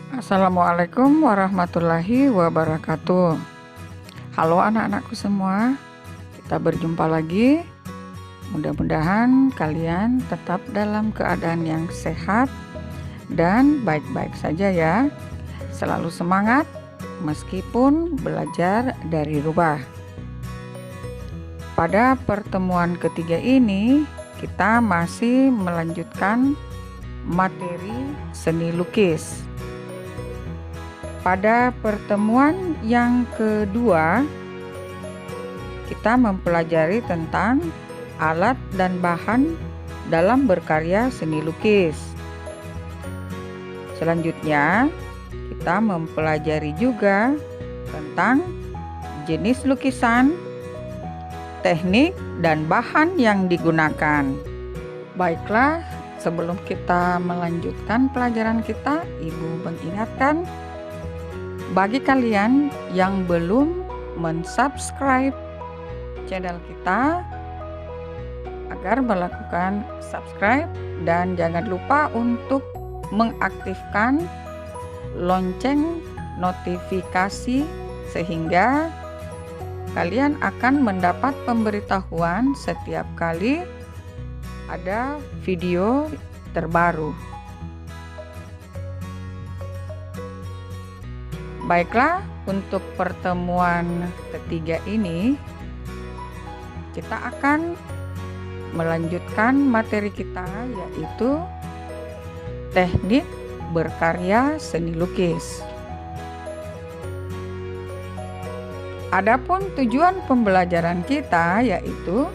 Assalamualaikum warahmatullahi wabarakatuh. Halo anak-anakku semua, kita berjumpa lagi. Mudah-mudahan kalian tetap dalam keadaan yang sehat dan baik-baik saja ya. Selalu semangat meskipun belajar dari rumah. Pada pertemuan ketiga ini, kita masih melanjutkan materi seni lukis. Pada pertemuan yang kedua, kita mempelajari tentang alat dan bahan dalam berkarya seni lukis. Selanjutnya, kita mempelajari juga tentang jenis lukisan, teknik, dan bahan yang digunakan. Baiklah, sebelum kita melanjutkan pelajaran kita, Ibu mengingatkan bagi kalian yang belum mensubscribe channel kita agar melakukan subscribe dan jangan lupa untuk mengaktifkan lonceng notifikasi sehingga kalian akan mendapat pemberitahuan setiap kali ada video terbaru. Baiklah, untuk pertemuan ketiga ini kita akan melanjutkan materi kita, yaitu teknik berkarya seni lukis. Adapun tujuan pembelajaran kita yaitu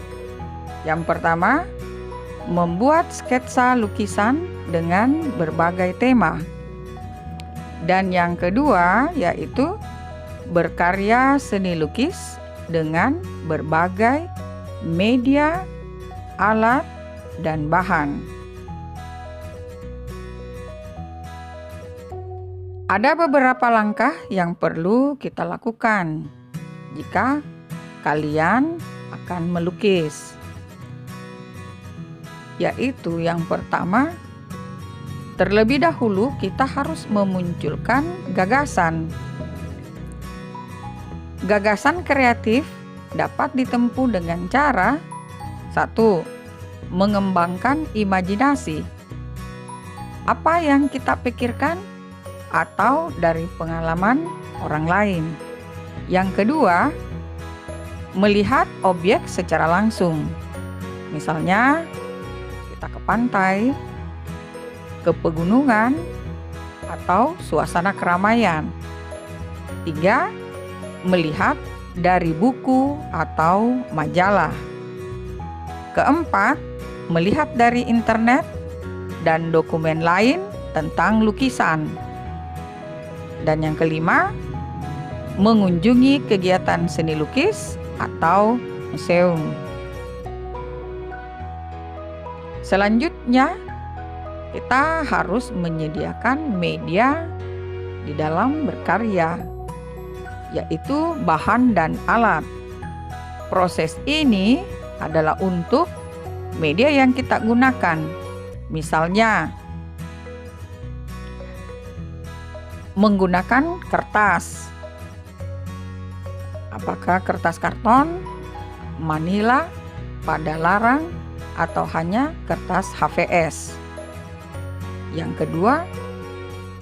yang pertama, membuat sketsa lukisan dengan berbagai tema. Dan yang kedua yaitu berkarya seni lukis dengan berbagai media, alat, dan bahan. Ada beberapa langkah yang perlu kita lakukan jika kalian akan melukis. Yaitu yang pertama, terlebih dahulu kita harus memunculkan gagasan. Gagasan kreatif dapat ditempuh dengan cara 1. Mengembangkan imajinasi. Apa yang kita pikirkan atau dari pengalaman orang lain. Yang kedua, melihat objek secara langsung. Misalnya, kita ke pantai, ke pegunungan, atau suasana keramaian. 3. Melihat dari buku atau majalah. Keempat, melihat dari internet dan dokumen lain tentang lukisan. Dan yang kelima, mengunjungi kegiatan seni lukis atau museum. Selanjutnya, kita harus menyediakan media di dalam berkarya, yaitu bahan dan alat. Proses ini adalah untuk media yang kita gunakan. Misalnya, menggunakan kertas. Apakah kertas karton, manila, pada larang, atau hanya kertas HVS? Yang kedua,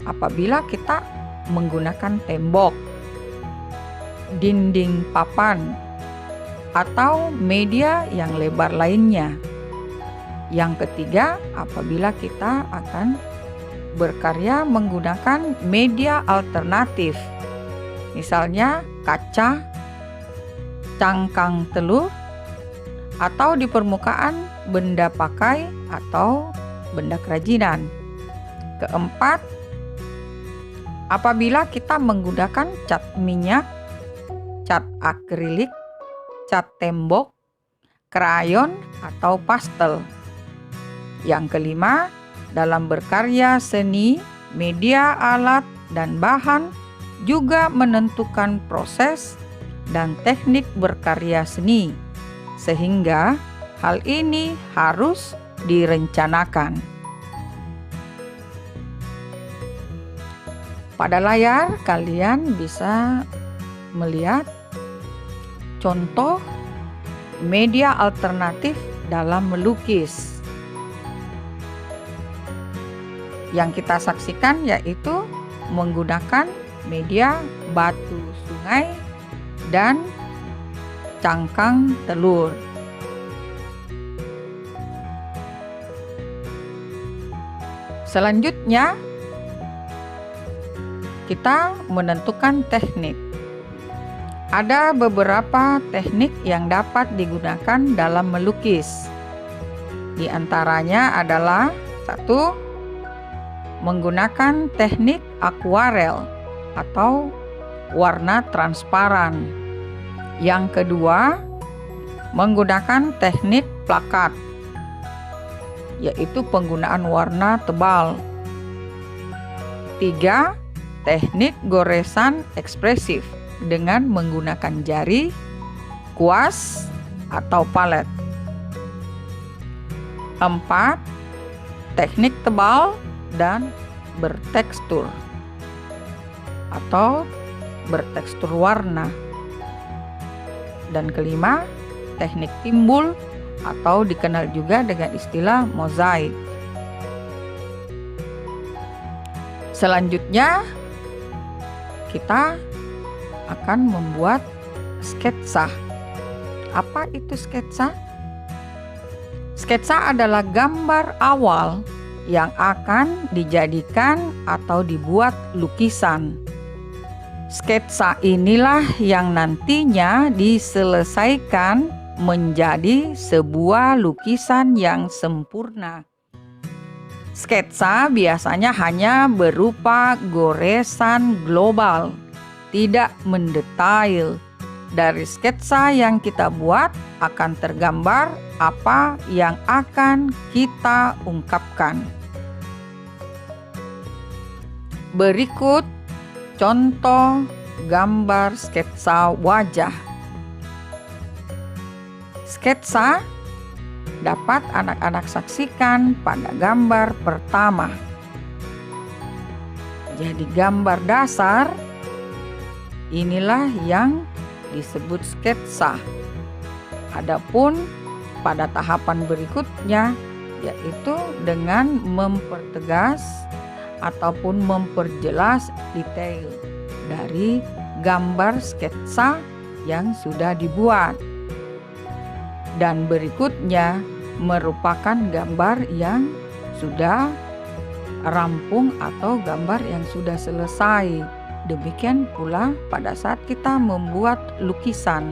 apabila kita menggunakan tembok, dinding papan, atau media yang lebar lainnya. Yang ketiga, apabila kita akan berkarya menggunakan media alternatif, misalnya kaca, cangkang telur, atau di permukaan benda pakai atau benda kerajinan. Keempat, apabila kita menggunakan cat minyak, cat akrilik, cat tembok, krayon, atau pastel. Yang kelima, dalam berkarya seni, media, alat, dan bahan juga menentukan proses dan teknik berkarya seni, sehingga hal ini harus direncanakan. Pada layar kalian bisa melihat contoh media alternatif dalam melukis. Yang kita saksikan yaitu menggunakan media batu sungai dan cangkang telur. Selanjutnya, kita menentukan teknik. Ada beberapa teknik yang dapat digunakan dalam melukis. Di antaranya adalah 1. Menggunakan teknik akuarel atau warna transparan. Yang kedua, menggunakan teknik plakat, yaitu penggunaan warna tebal. 3. Teknik goresan ekspresif dengan menggunakan jari, kuas, atau palet. 4. Teknik tebal dan bertekstur atau bertekstur warna. Dan kelima, teknik timbul atau dikenal juga dengan istilah mozaik. Selanjutnya, kita akan membuat sketsa. Apa itu sketsa? Sketsa adalah gambar awal yang akan dijadikan atau dibuat lukisan. Sketsa inilah yang nantinya diselesaikan menjadi sebuah lukisan yang sempurna. Sketsa biasanya hanya berupa goresan global, tidak mendetail. Dari sketsa yang kita buat akan tergambar apa yang akan kita ungkapkan. Berikut contoh gambar sketsa wajah. Sketsa dapat anak-anak saksikan pada gambar pertama. Jadi gambar dasar inilah yang disebut sketsa. Adapun pada tahapan berikutnya yaitu dengan mempertegas ataupun memperjelas detail dari gambar sketsa yang sudah dibuat. Dan berikutnya merupakan gambar yang sudah rampung atau gambar yang sudah selesai. Demikian pula pada saat kita membuat lukisan.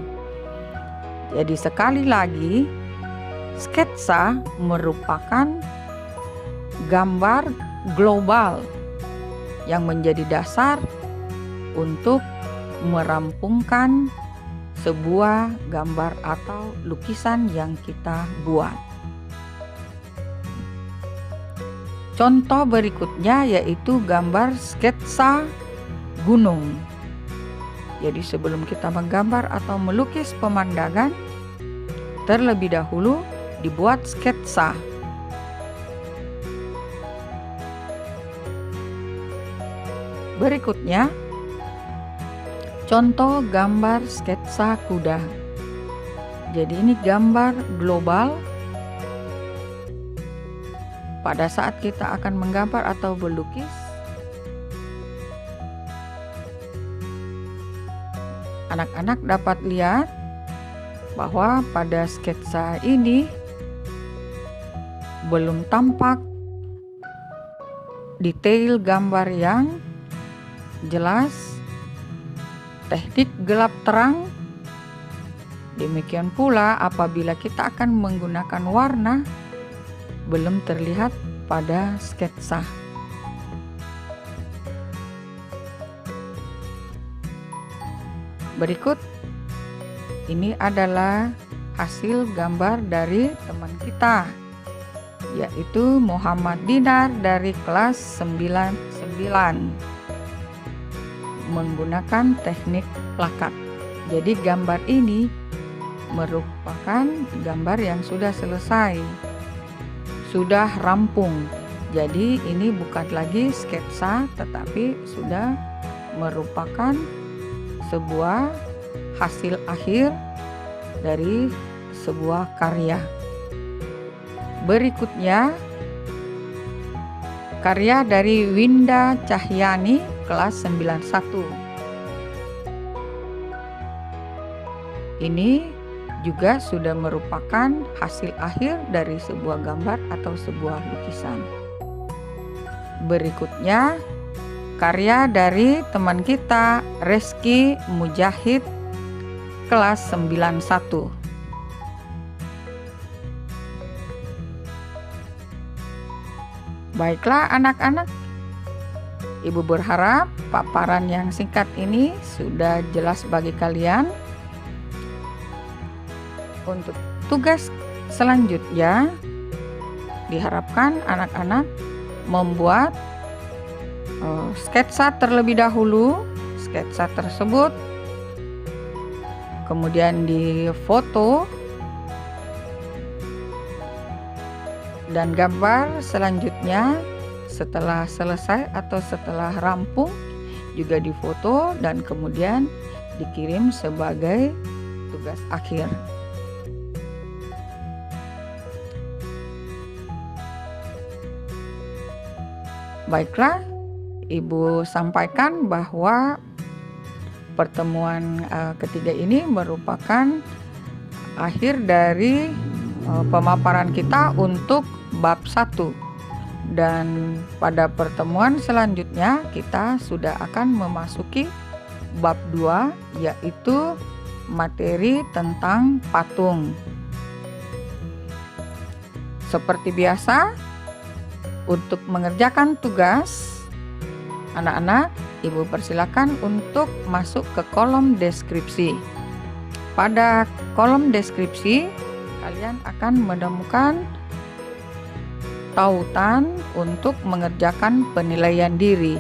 Jadi sekali lagi, sketsa merupakan gambar global yang menjadi dasar untuk merampungkan sebuah gambar atau lukisan yang kita buat. Contoh berikutnya yaitu gambar sketsa gunung. Jadi sebelum kita menggambar atau melukis pemandangan, terlebih dahulu dibuat sketsa. Berikutnya, contoh gambar sketsa kuda. Jadi ini gambar global. Pada saat kita akan menggambar atau melukis, anak-anak dapat lihat bahwa pada sketsa ini belum tampak detail gambar yang jelas, teknik gelap terang. Demikian pula apabila kita akan menggunakan warna, belum terlihat pada sketsa. Berikut ini adalah hasil gambar dari teman kita, yaitu Muhammad Dinar dari kelas 99 menggunakan teknik plakat. Jadi gambar ini merupakan gambar yang sudah selesai, sudah rampung. Jadi ini bukan lagi sketsa, tetapi sudah merupakan sebuah hasil akhir dari sebuah karya. Berikutnya, karya dari Winda Cahyani kelas 91. Ini juga sudah merupakan hasil akhir dari sebuah gambar atau sebuah lukisan. Berikutnya, karya dari teman kita Reski Mujahid kelas 91. Baiklah anak-anak, Ibu berharap paparan yang singkat ini sudah jelas bagi kalian. Untuk tugas selanjutnya, diharapkan anak-anak membuat sketsa terlebih dahulu. Sketsa tersebut kemudian difoto, dan gambar selanjutnya setelah selesai atau setelah rampung juga difoto dan kemudian dikirim sebagai tugas akhir. Baiklah, Ibu sampaikan bahwa pertemuan ketiga ini merupakan akhir dari pemaparan kita untuk bab 1. Dan pada pertemuan selanjutnya kita sudah akan memasuki bab 2, yaitu materi tentang patung. Seperti biasa, untuk mengerjakan tugas, anak-anak, Ibu persilakan untuk masuk ke kolom deskripsi. Pada kolom deskripsi, kalian akan menemukan tautan untuk mengerjakan penilaian diri.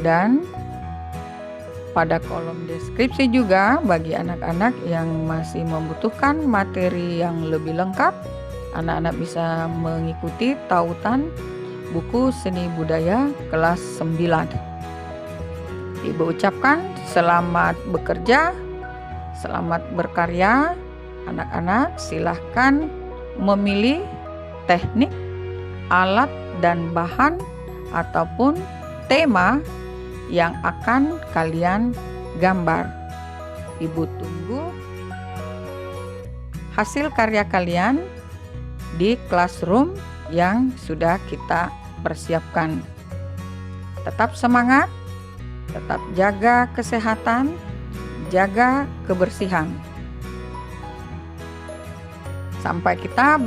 Dan pada kolom deskripsi juga bagi anak-anak yang masih membutuhkan materi yang lebih lengkap, anak-anak bisa mengikuti tautan buku seni budaya kelas 9. Ibu ucapkan selamat bekerja, selamat berkarya. Anak-anak silahkan memilih teknik, alat dan bahan ataupun tema yang akan kalian gambar. Ibu tunggu hasil karya kalian di classroom yang sudah kita persiapkan. Tetap semangat, tetap jaga kesehatan, jaga kebersihan. Sampai kita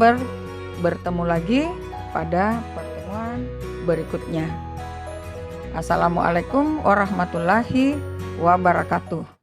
bertemu lagi pada pertemuan berikutnya. Assalamualaikum warahmatullahi wabarakatuh.